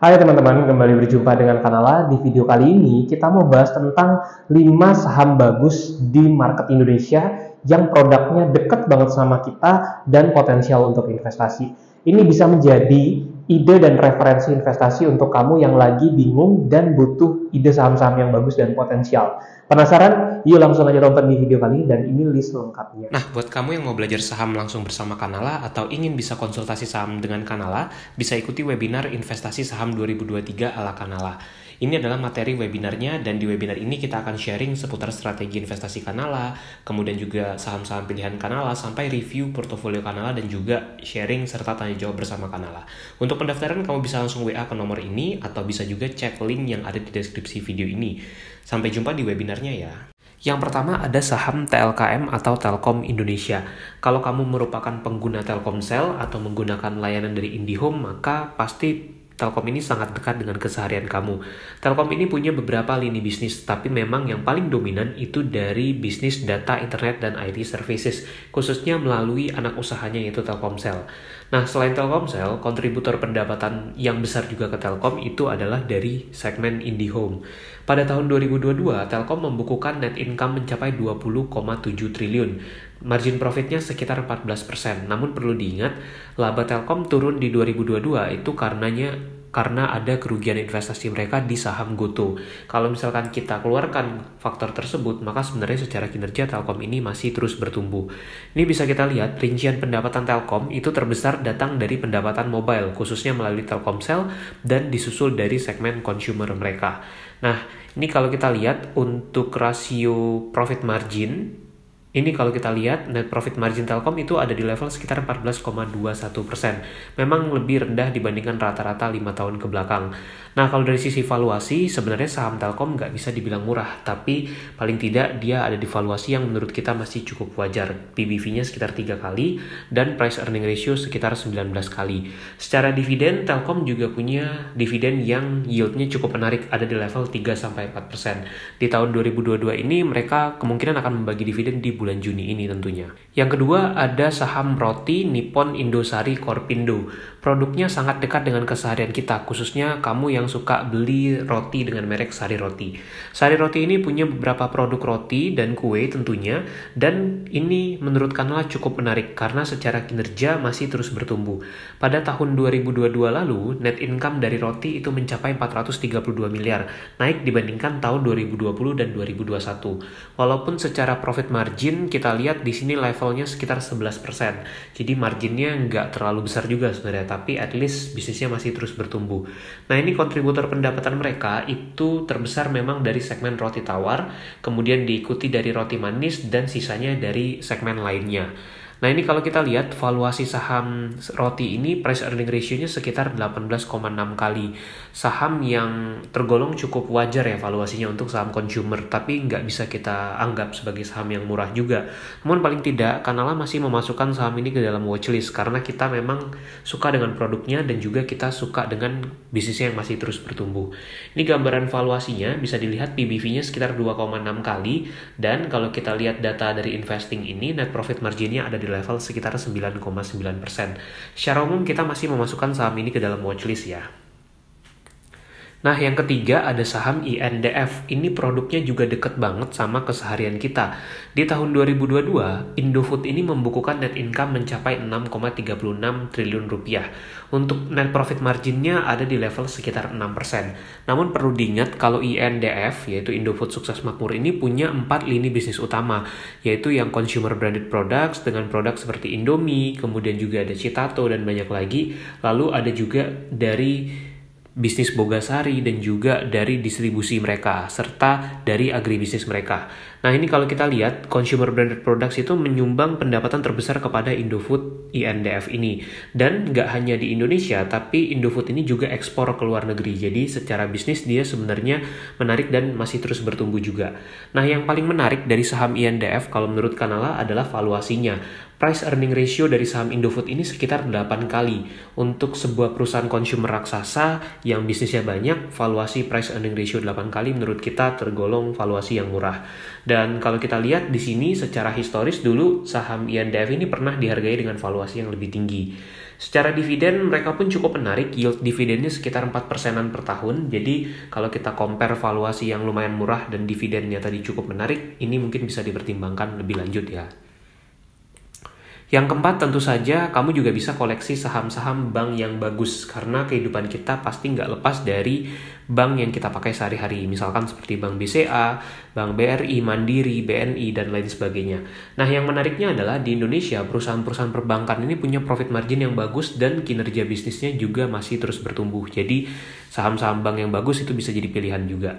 Hai teman-teman, kembali berjumpa dengan Kanala. Di video kali ini kita mau bahas tentang 5 saham bagus di market Indonesia yang produknya deket banget sama kita dan potensial untuk investasi. Ini bisa menjadi ide dan referensi investasi untuk kamu yang lagi bingung dan butuh ide saham-saham yang bagus dan potensial. Penasaran? Yuk langsung aja tonton di video kali ini dan ini list lengkapnya. Nah, buat kamu yang mau belajar saham langsung bersama Kanala atau ingin bisa konsultasi saham dengan Kanala, bisa ikuti webinar Investasi Saham 2023 ala Kanala. Ini adalah materi webinarnya dan di webinar ini kita akan sharing seputar strategi investasi Kanala, kemudian juga saham-saham pilihan Kanala, sampai review portofolio Kanala dan juga sharing serta tanya jawab bersama Kanala. Untuk pendaftaran kamu bisa langsung WA ke nomor ini atau bisa juga cek link yang ada di deskripsi video ini. Sampai jumpa di webinarnya ya. Yang pertama ada saham TLKM atau Telkom Indonesia. Kalau kamu merupakan pengguna Telkomsel atau menggunakan layanan dari IndiHome, maka pasti Telkom ini sangat dekat dengan keseharian kamu. Telkom ini punya beberapa lini bisnis, tapi memang yang paling dominan itu dari bisnis data internet dan IT services, khususnya melalui anak usahanya yaitu Telkomsel. Nah, selain Telkomsel, kontributor pendapatan yang besar juga ke Telkom itu adalah dari segmen IndiHome. Pada tahun 2022, Telkom membukukan net income mencapai 20,7 triliun. Margin profitnya sekitar 14%. Namun perlu diingat, laba Telkom turun di 2022 itu karena ada kerugian investasi mereka di saham GoTo. Kalau misalkan kita keluarkan faktor tersebut, maka sebenarnya secara kinerja Telkom ini masih terus bertumbuh. Ini bisa kita lihat, rincian pendapatan Telkom itu terbesar datang dari pendapatan mobile, khususnya melalui Telkomsel, dan disusul dari segmen consumer mereka. Nah, ini kalau kita lihat untuk rasio profit margin, ini kalau kita lihat net profit margin Telkom itu ada di level sekitar 14,21%. Memang lebih rendah dibandingkan rata-rata 5 tahun ke belakang. Nah, kalau dari sisi valuasi, sebenarnya saham Telkom nggak bisa dibilang murah, tapi paling tidak dia ada di valuasi yang menurut kita masih cukup wajar. PBV-nya sekitar 3 kali dan price earning ratio sekitar 19 kali. Secara dividen, Telkom juga punya dividen yang yield-nya cukup menarik, ada di level 3-4%. Di tahun 2022 ini mereka kemungkinan akan membagi dividen di bulan Juni ini tentunya. Yang kedua ada saham roti Nippon Indosari Korpindo. Produknya sangat dekat dengan keseharian kita, khususnya kamu yang suka beli roti dengan merek Sari Roti. Sari Roti ini punya beberapa produk roti dan kue tentunya, dan ini menurut Kanala cukup menarik karena secara kinerja masih terus bertumbuh. Pada tahun 2022 lalu, net income dari roti itu mencapai 432 miliar, naik dibandingkan tahun 2020 dan 2021. Walaupun secara profit margin kita lihat di sini levelnya sekitar 11%. Jadi marginnya nggak terlalu besar juga sebenarnya, tapi at least bisnisnya masih terus bertumbuh. Nah, ini kontributor pendapatan mereka itu terbesar memang dari segmen roti tawar, kemudian diikuti dari roti manis, dan sisanya dari segmen lainnya. Nah, ini kalau kita lihat valuasi saham roti ini price earning ratio-nya sekitar 18,6 kali. Saham yang tergolong cukup wajar ya valuasinya untuk saham consumer, tapi nggak bisa kita anggap sebagai saham yang murah juga. Namun paling tidak, Kanala masih memasukkan saham ini ke dalam watchlist karena kita memang suka dengan produknya dan juga kita suka dengan bisnisnya yang masih terus bertumbuh. Ini gambaran valuasinya, bisa dilihat PBV-nya sekitar 2,6 kali, dan kalau kita lihat data dari investing ini, net profit margin-nya ada di level sekitar 9,9%. Secara umum kita masih memasukkan saham ini ke dalam watchlist ya. Nah, yang ketiga ada saham INDF. Ini produknya juga deket banget sama keseharian kita. Di tahun 2022, Indofood ini membukukan net income mencapai 6,36 triliun rupiah. Untuk net profit marginnya ada di level sekitar 6%. Namun perlu diingat kalau INDF, yaitu Indofood Sukses Makmur ini punya 4 lini bisnis utama, yaitu yang consumer branded products dengan produk seperti Indomie, kemudian juga ada Citato dan banyak lagi. Lalu ada juga dari bisnis Bogasari dan juga dari distribusi mereka serta dari agribisnis mereka. Nah, ini kalau kita lihat consumer branded products itu menyumbang pendapatan terbesar kepada Indofood INDF ini, dan nggak hanya di Indonesia tapi Indofood ini juga ekspor ke luar negeri. Jadi secara bisnis dia sebenarnya menarik dan masih terus bertumbuh juga. Nah, yang paling menarik dari saham INDF kalau menurut Kanala adalah valuasinya. Price earning ratio dari saham Indofood ini sekitar 8 kali. Untuk sebuah perusahaan consumer raksasa yang bisnisnya banyak, valuasi price earning ratio 8 kali menurut kita tergolong valuasi yang murah. Dan kalau kita lihat di sini secara historis dulu saham INDF ini pernah dihargai dengan valuasi yang lebih tinggi. Secara dividen mereka pun cukup menarik, yield dividennya sekitar 4%-an per tahun. Jadi kalau kita compare valuasi yang lumayan murah dan dividennya tadi cukup menarik, ini mungkin bisa dipertimbangkan lebih lanjut ya. Yang keempat, tentu saja kamu juga bisa koleksi saham-saham bank yang bagus, karena kehidupan kita pasti nggak lepas dari bank yang kita pakai sehari-hari, misalkan seperti Bank BCA, Bank BRI, Mandiri, BNI, dan lain sebagainya. Nah, yang menariknya adalah di Indonesia, perusahaan-perusahaan perbankan ini punya profit margin yang bagus dan kinerja bisnisnya juga masih terus bertumbuh. Jadi, saham-saham bank yang bagus itu bisa jadi pilihan juga.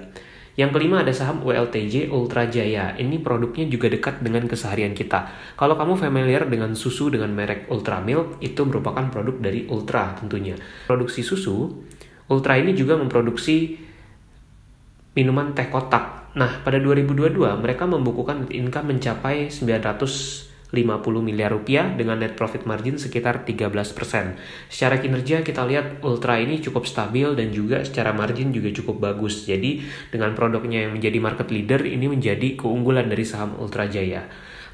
Yang kelima ada saham ULTJ Ultra Jaya. Ini produknya juga dekat dengan keseharian kita. Kalau kamu familiar dengan susu dengan merek Ultra Milk, itu merupakan produk dari Ultra tentunya. Produksi susu, Ultra ini juga memproduksi minuman teh kotak. Nah, pada 2022 mereka membukukan net income mencapai 950 miliar rupiah dengan net profit margin sekitar 13%. Secara kinerja kita lihat Ultra ini cukup stabil dan juga secara margin juga cukup bagus. Jadi dengan produknya yang menjadi market leader ini menjadi keunggulan dari saham Ultra Jaya.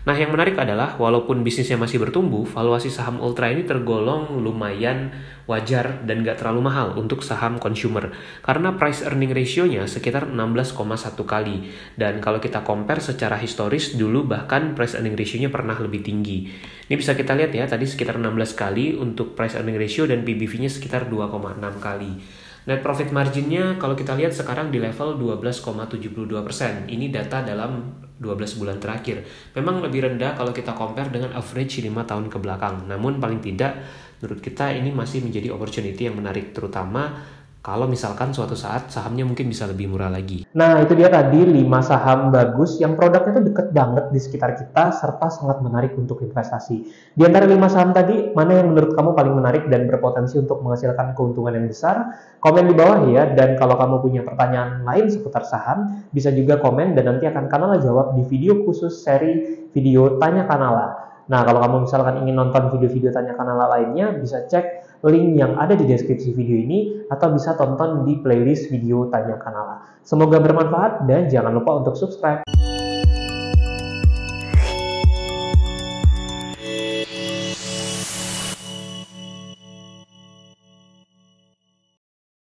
Nah, yang menarik adalah walaupun bisnisnya masih bertumbuh, valuasi saham Ultra ini tergolong lumayan wajar dan gak terlalu mahal untuk saham consumer. Karena price earning ratio-nya sekitar 16,1 kali. Dan kalau kita compare secara historis, dulu bahkan price earning ratio-nya pernah lebih tinggi. Ini bisa kita lihat ya, tadi sekitar 16 kali untuk price earning ratio dan PBV-nya sekitar 2,6 kali. Net profit margin-nya kalau kita lihat sekarang di level 12,72%. Ini data dalam 12 bulan terakhir. Memang lebih rendah kalau kita compare dengan average 5 tahun ke belakang. Namun paling tidak menurut kita ini masih menjadi opportunity yang menarik, terutama kalau misalkan suatu saat sahamnya mungkin bisa lebih murah lagi. Nah, itu dia tadi 5 saham bagus yang produknya tuh deket banget di sekitar kita serta sangat menarik untuk investasi. Di antara 5 saham tadi, mana yang menurut kamu paling menarik dan berpotensi untuk menghasilkan keuntungan yang besar? Komen di bawah ya, dan kalau kamu punya pertanyaan lain seputar saham, bisa juga komen dan nanti akan Kanala jawab di video khusus seri video Tanya Kanala. Nah, kalau kamu misalkan ingin nonton video-video Tanya Kanala lainnya, bisa cek link yang ada di deskripsi video ini atau bisa tonton di playlist video Tanya Kanala. Semoga bermanfaat dan jangan lupa untuk subscribe.